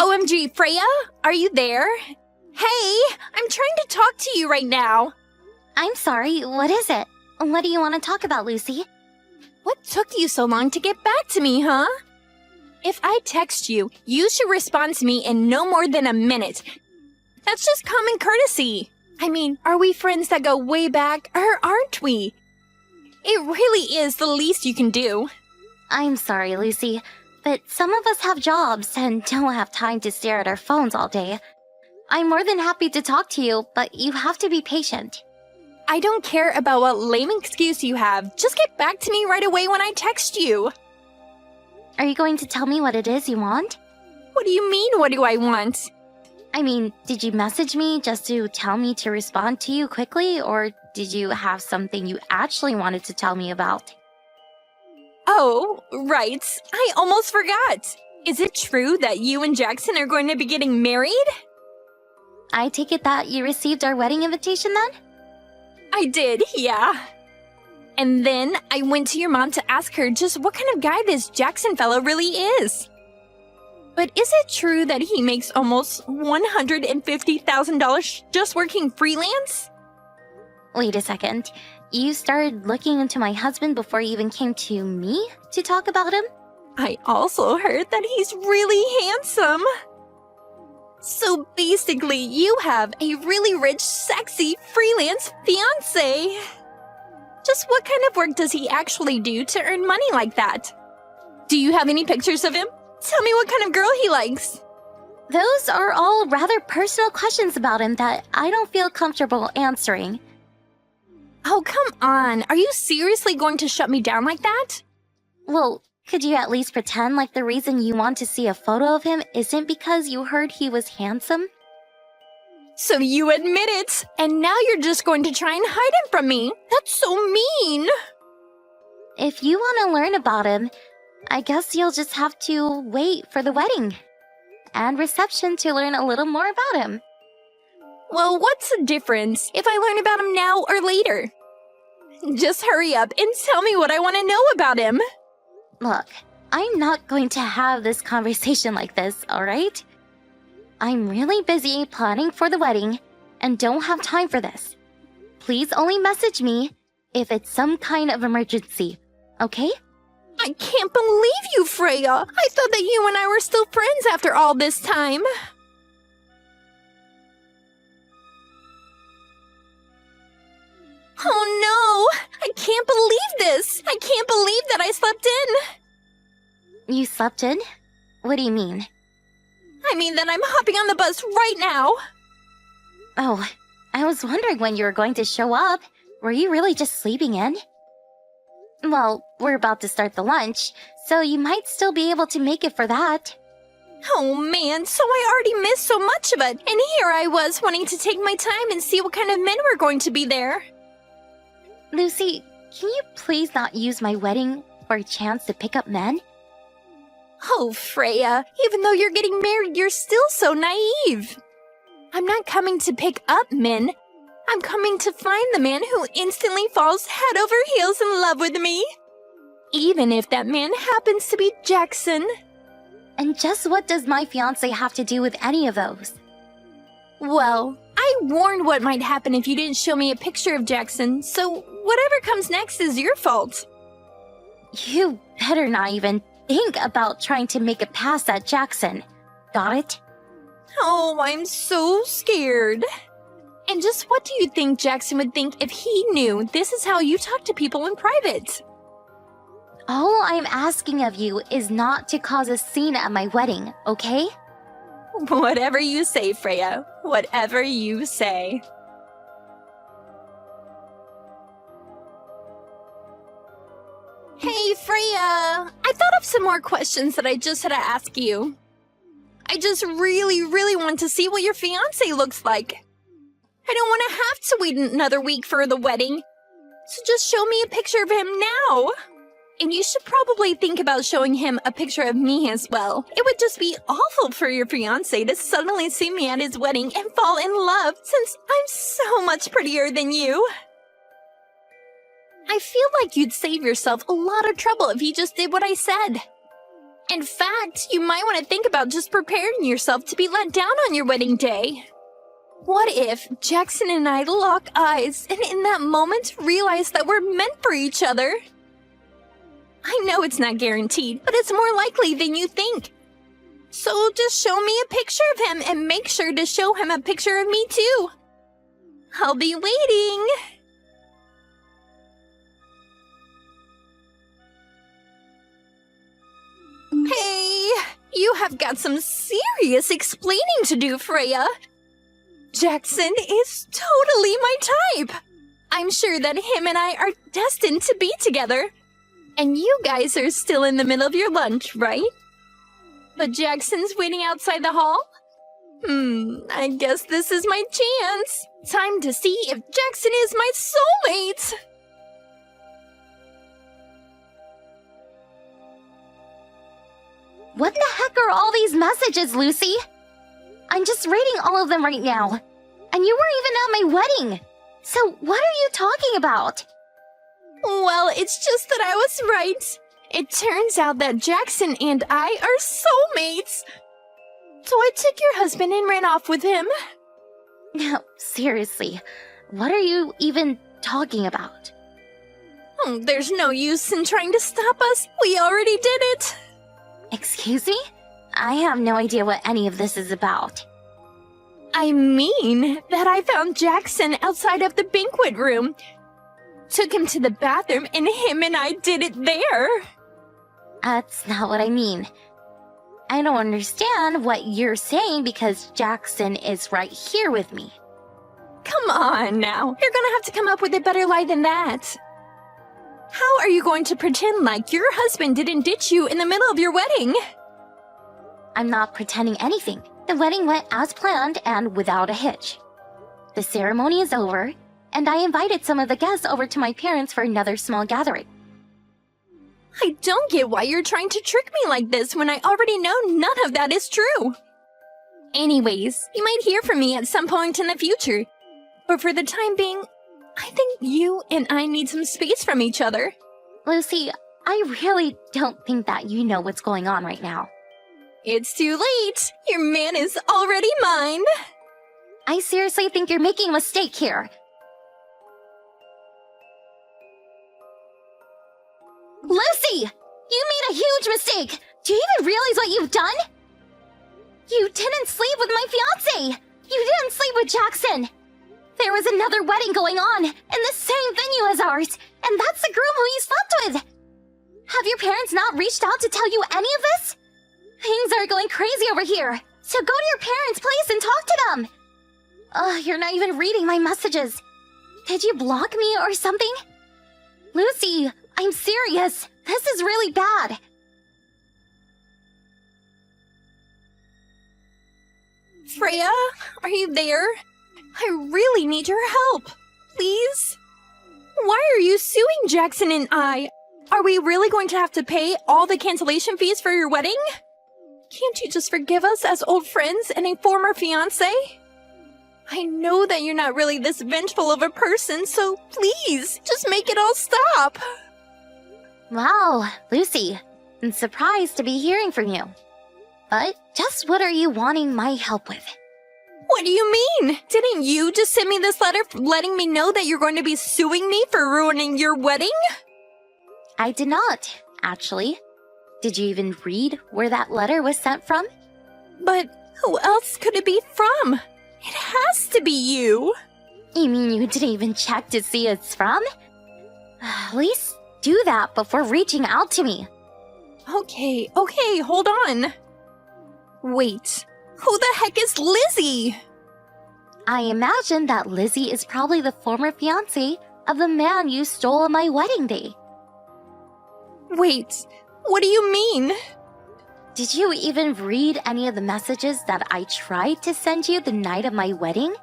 OMG, Freya? Are you there? Hey, I'm trying to talk to you right now. I'm sorry, what is it? What do you want to talk about, Lucy? What took you so long to get back to me, huh? If I text you, you should respond to me in no more than a minute. That's just common courtesy. I mean, are we friends that go way back, or aren't we? It really is the least you can do. I'm sorry, Lucy, but some of us have jobs and don't have time to stare at our phones all day. I'm more than happy to talk to you, but you have to be patient. I don't care about what lame excuse you have. Just get back to me right away when I text you. Are you going to tell me what it is you want? What do you mean, what do I want? I mean, did you message me just to tell me to respond to you quickly, or did you have something you actually wanted to tell me about? Oh, right. I almost forgot. Is it true that you and Jackson are going to be getting married? I take it that you received our wedding invitation then? I did, yeah. And then I went to your mom to ask her just what kind of guy this Jackson fellow really is. But is it true that he makes almost $150,000 just working freelance? Wait a second. You started looking into my husband before you even came to me to talk about him? I also heard that he's really handsome. So basically, you have a really rich, sexy, freelance fiancé. Just what kind of work does he actually do to earn money like that? Do you have any pictures of him? Tell me what kind of girl he likes. Those are all rather personal questions about him that I don't feel comfortable answering. Oh, come on. Are you seriously going to shut me down like that? Well, could you at least pretend like the reason you want to see a photo of him isn't because you heard he was handsome? So you admit it, and now you're just going to try and hide him from me. That's so mean. If you want to learn about him, I guess you'll just have to wait for the wedding and reception to learn a little more about him. Well, what's the difference if I learn about him now or later? Just hurry up and tell me what I want to know about him. Look, I'm not going to have this conversation like this, alright? I'm really busy planning for the wedding and don't have time for this. Please only message me if it's some kind of emergency, okay? I can't believe you, Freya. I thought that you and I were still friends after all this time. Oh no! I can't believe this! I can't believe that I slept in! You slept in? What do you mean? I mean that I'm hopping on the bus right now! Oh, I was wondering when you were going to show up. Were you really just sleeping in? Well, we're about to start the lunch, so you might still be able to make it for that. Oh man, so I already missed so much of it, and here I was wanting to take my time and see what kind of men were going to be there. Lucy, can you please not use my wedding for a chance to pick up men? Oh, Freya, even though you're getting married, you're still so naive. I'm not coming to pick up men. I'm coming to find the man who instantly falls head over heels in love with me. Even if that man happens to be Jackson. And just what does my fiancé have to do with any of those? Well, I warned what might happen if you didn't show me a picture of Jackson, so whatever comes next is your fault. You better not even think about trying to make a pass at Jackson. Got it? Oh, I'm so scared. And just what do you think Jackson would think if he knew this is how you talk to people in private? All I'm asking of you is not to cause a scene at my wedding, okay? Whatever you say, Freya. Whatever you say. Hey, Freya! I thought of some more questions that I just had to ask you. I just really want to see what your fiancé looks like. I don't want to have to wait another week for the wedding. So just show me a picture of him now. And you should probably think about showing him a picture of me as well. It would just be awful for your fiancé to suddenly see me at his wedding and fall in love since I'm so much prettier than you. I feel like you'd save yourself a lot of trouble if you just did what I said. In fact, you might want to think about just preparing yourself to be let down on your wedding day. What if Jackson and I lock eyes and in that moment realize that we're meant for each other? I know it's not guaranteed, but it's more likely than you think. So just show me a picture of him and make sure to show him a picture of me too. I'll be waiting. Hey, you have got some serious explaining to do, Freya. Jackson is totally my type. I'm sure that him and I are destined to be together. And you guys are still in the middle of your lunch, right? But Jackson's waiting outside the hall? I guess this is my chance. Time to see if Jackson is my soulmate. What the heck are all these messages, Lucy? I'm just reading all of them right now. And you weren't even at my wedding. So what are you talking about? Well, it's just that I was right. It turns out that Jackson and I are soulmates. So I took your husband and ran off with him. No, seriously. What are you even talking about? There's no use in trying to stop us. We already did it. Excuse me? I have no idea what any of this is about. I mean that I found Jackson outside of the banquet room. Took him to the bathroom and him and I did it there. That's not what I mean. I don't understand what you're saying because Jackson is right here with me. Come on now. You're gonna have to come up with a better lie than that. How are you going to pretend like your husband didn't ditch you in the middle of your wedding? I'm not pretending anything. The wedding went as planned and without a hitch. The ceremony is over, and I invited some of the guests over to my parents for another small gathering. I don't get why you're trying to trick me like this when I already know none of that is true. Anyways, you might hear from me at some point in the future. But for the time being, I think you and I need some space from each other. Lucy, I really don't think that you know what's going on right now. It's too late. Your man is already mine. I seriously think you're making a mistake here. Lucy! You made a huge mistake! Do you even realize what you've done? You didn't sleep with my fiancé! You didn't sleep with Jackson! There was another wedding going on in the same venue as ours, and that's the groom who you slept with! Have your parents not reached out to tell you any of this? Things are going crazy over here, so go to your parents' place and talk to them! You're not even reading my messages. Did you block me or something? Lucy, I'm serious. This is really bad. Freya, are you there? I really need your help. Please? Why are you suing Jackson and I? Are we really going to have to pay all the cancellation fees for your wedding? Can't you just forgive us as old friends and a former fiancé? I know that you're not really this vengeful of a person, so please, just make it all stop. Wow, Lucy, I'm surprised to be hearing from you. But just what are you wanting my help with? What do you mean? Didn't you just send me this letter letting me know that you're going to be suing me for ruining your wedding? I did not, actually. Did you even read where that letter was sent from? But who else could it be from? It has to be you. You mean you didn't even check to see who it's from? At least do that before reaching out to me. Okay, hold on. Wait, who the heck is Lizzie? I imagine that Lizzie is probably the former fiancé of the man you stole on my wedding day. Wait, what do you mean? Did you even read any of the messages that I tried to send you the night of my wedding?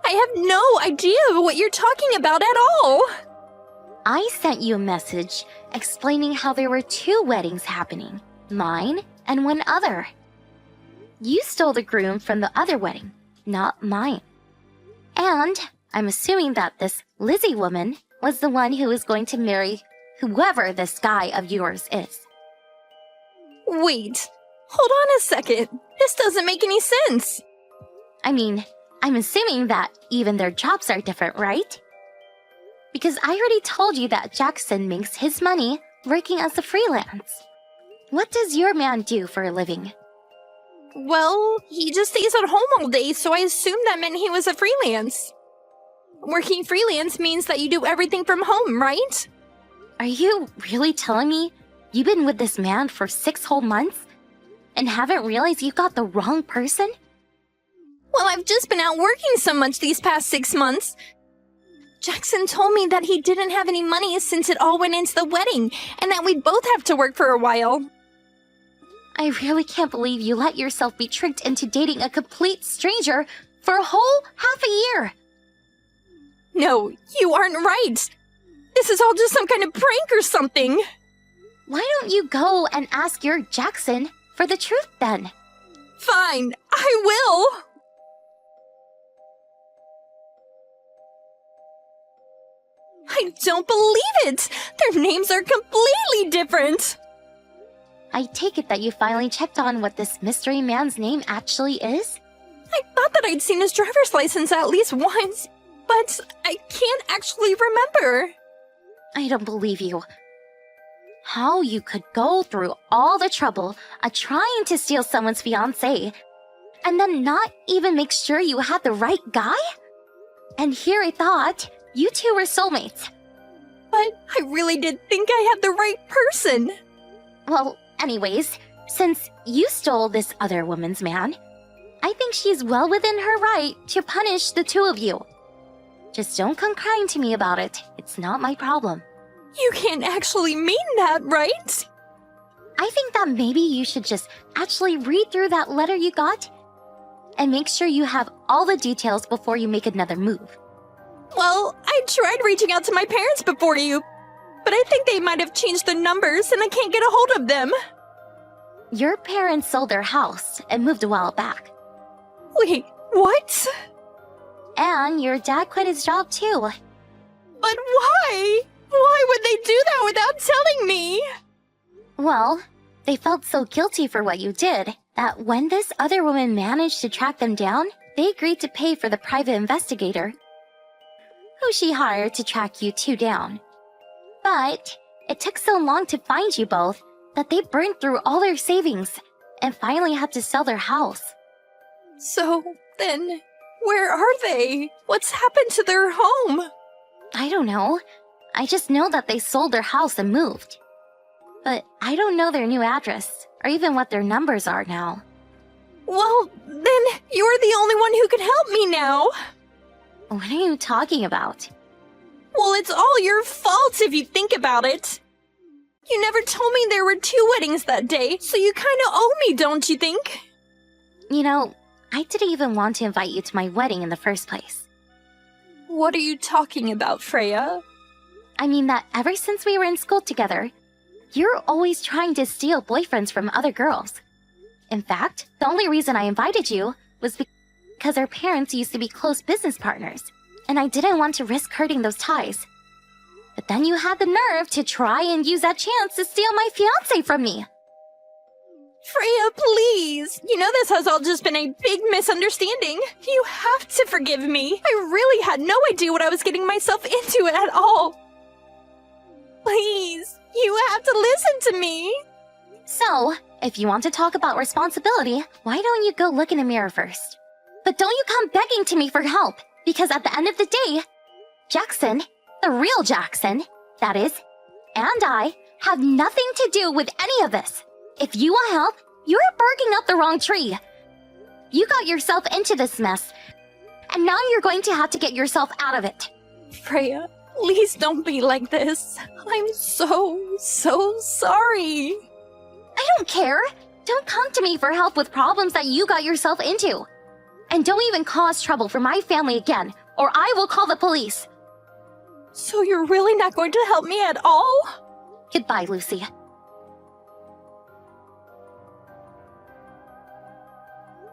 I have no idea what you're talking about at all. I sent you a message explaining how there were 2 weddings happening, mine and one other. You stole the groom from the other wedding, not mine. And I'm assuming that this Lizzie woman was the one who is going to marry whoever this guy of yours is. Wait, hold on a second. This doesn't make any sense. I mean, I'm assuming that even their jobs are different, right? Because I already told you that Jackson makes his money working as a freelance. What does your man do for a living? Well, he just stays at home all day, so I assumed that meant he was a freelance. Working freelance means that you do everything from home, right? Are you really telling me you've been with this man for 6 whole months and haven't realized you got the wrong person? Well, I've just been out working so much these past 6 months. Jackson told me that he didn't have any money since it all went into the wedding, and that we'd both have to work for a while. I really can't believe you let yourself be tricked into dating a complete stranger for a whole half a year. No, you aren't right. This is all just some kind of prank or something. Why don't you go and ask your Jackson for the truth then? Fine, I will. I don't believe it! Their names are completely different! I take it that you finally checked on what this mystery man's name actually is? I thought that I'd seen his driver's license at least once, but I can't actually remember. I don't believe you. How you could go through all the trouble of trying to steal someone's fiancé and then not even make sure you had the right guy? And here I thought you two were soulmates. But I really did think I had the right person. Well, anyways, since you stole this other woman's man, I think she's well within her right to punish the two of you. Just don't come crying to me about it. It's not my problem. You can't actually mean that, right? I think that maybe you should just actually read through that letter you got and make sure you have all the details before you make another move. Well, I tried reaching out to my parents before you, but I think they might have changed the numbers and I can't get a hold of them. Your parents sold their house and moved a while back. Wait, what? And your dad quit his job too. But why? Why would they do that without telling me? Well, they felt so guilty for what you did that when this other woman managed to track them down, they agreed to pay for the private investigator who she hired to track you two down. But it took so long to find you both that they burned through all their savings and finally had to sell their house. So then, where are they? What's happened to their home? I don't know. I just know that they sold their house and moved. But I don't know their new address or even what their numbers are now. Well, then you're the only one who can help me now. What are you talking about? Well, it's all your fault if you think about it. You never told me there were 2 weddings that day, so you kinda owe me, don't you think? You know, I didn't even want to invite you to my wedding in the first place. What are you talking about, Freya? I mean that ever since we were in school together, you're always trying to steal boyfriends from other girls. In fact, the only reason I invited you was because our parents used to be close business partners, and I didn't want to risk hurting those ties. But then you had the nerve to try and use that chance to steal my fiancé from me. Freya, please! You know this has all just been a big misunderstanding. You have to forgive me. I really had no idea what I was getting myself into at all. Please, you have to listen to me. So, if you want to talk about responsibility, why don't you go look in the mirror first? But don't you come begging to me for help, because at the end of the day, Jackson, the real Jackson, that is, and I, have nothing to do with any of this. If you want help, you're barking up the wrong tree. You got yourself into this mess, and now you're going to have to get yourself out of it. Freya, please don't be like this. I'm so sorry. I don't care. Don't come to me for help with problems that you got yourself into. And don't even cause trouble for my family again, or I will call the police. So you're really not going to help me at all? Goodbye, Lucy.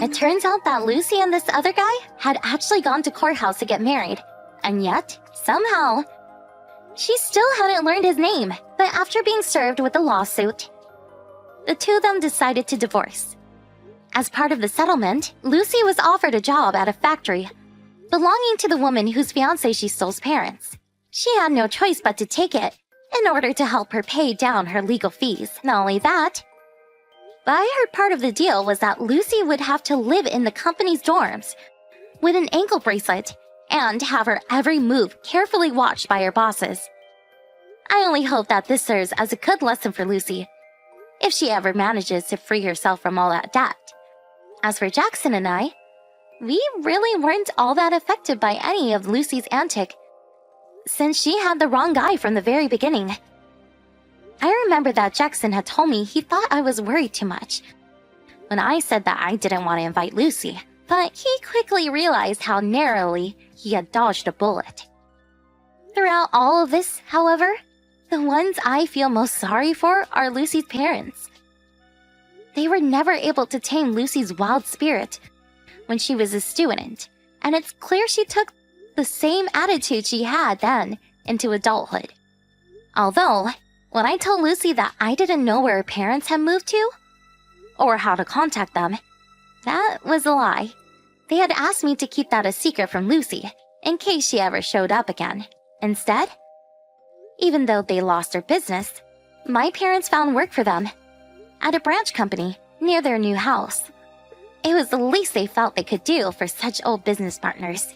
It turns out that Lucy and this other guy had actually gone to courthouse to get married, and yet, somehow, she still hadn't learned his name. But after being served with a lawsuit, the two of them decided to divorce. As part of the settlement, Lucy was offered a job at a factory belonging to the woman whose fiancé she stole's parents. She had no choice but to take it in order to help her pay down her legal fees. Not only that, but I heard part of the deal was that Lucy would have to live in the company's dorms with an ankle bracelet and have her every move carefully watched by her bosses. I only hope that this serves as a good lesson for Lucy, if she ever manages to free herself from all that debt. As for Jackson and I, we really weren't all that affected by any of Lucy's antic, since she had the wrong guy from the very beginning. I remember that Jackson had told me he thought I was worried too much when I said that I didn't want to invite Lucy, but he quickly realized how narrowly he had dodged a bullet. Throughout all of this, however, the ones I feel most sorry for are Lucy's parents. They were never able to tame Lucy's wild spirit when she was a student, and it's clear she took the same attitude she had then into adulthood. Although, when I told Lucy that I didn't know where her parents had moved to, or how to contact them, that was a lie. They had asked me to keep that a secret from Lucy, in case she ever showed up again. Instead, even though they lost their business, my parents found work for them at a branch company near their new house. It was the least they felt they could do for such old business partners.